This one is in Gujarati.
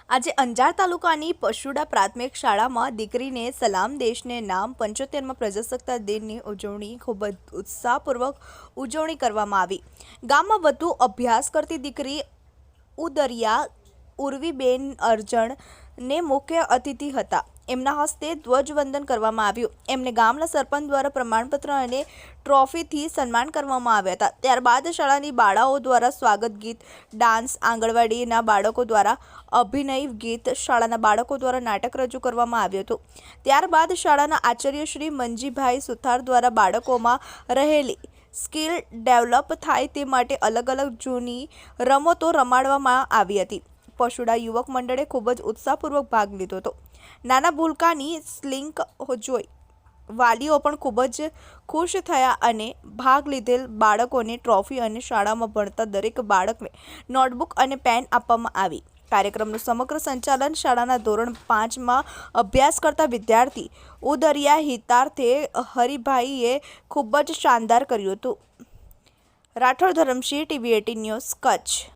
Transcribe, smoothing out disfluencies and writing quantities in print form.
આજે અંજાર તાલુકાની પશુડા પ્રાથમિક શાળામાં દીકરીને સલામ દેશને નામ 75મા પ્રજાસત્તાક દિનની ઉજવણી ખૂબ જ ઉત્સાહપૂર્વક ઉજવણી કરવામાં આવી। ગામમાં વધુ અભ્યાસ કરતી દીકરી ઉદરિયા ઉર્વીબેન અરજણને મુખ્ય અતિથિ હતા। એમના હસ્તે ધ્વજવંદન કરવામાં આવ્યું। એમને ગામના સરપંચ દ્વારા પ્રમાણપત્ર અને ટ્રોફીથી સન્માન કરવામાં આવ્યા હતા। ત્યારબાદ શાળાની બાળાઓ દ્વારા સ્વાગત ગીત, ડાન્સ, આંગણવાડીના બાળકો દ્વારા અભિનય ગીત, શાળાના બાળકો દ્વારા નાટક રજૂ કરવામાં આવ્યું હતું। ત્યારબાદ શાળાના આચાર્ય શ્રી મંજીભાઈ સુથાર દ્વારા બાળકોમાં રહેલી સ્કિલ ડેવલપ થાય તે માટે અલગ અલગ જૂની રમતો રમાડવામાં આવી હતી। પશુડા યુવક મંડળે ખૂબ જ ઉત્સાહપૂર્વક ભાગ લીધો હતો। નાના ભૂલકાની સ્લિંક જોઈ વાલીઓ પણ ખૂબ જ ખુશ થયા અને ભાગ લીધેલ બાળકોને ટ્રોફી અને શાળામાં ભણતા દરેક બાળકને નોટબુક અને પેન આપવામાં આવી। કાર્યક્રમનું સમગ્ર સંચાલન શાળાના ધોરણ 5માં અભ્યાસ કરતા વિદ્યાર્થી ઉદરિયા હિતાર્થે હરિભાઈએ ખૂબ જ શાનદાર કર્યું હતું। Rathod Dharamsinh, TV18 news, Kutch.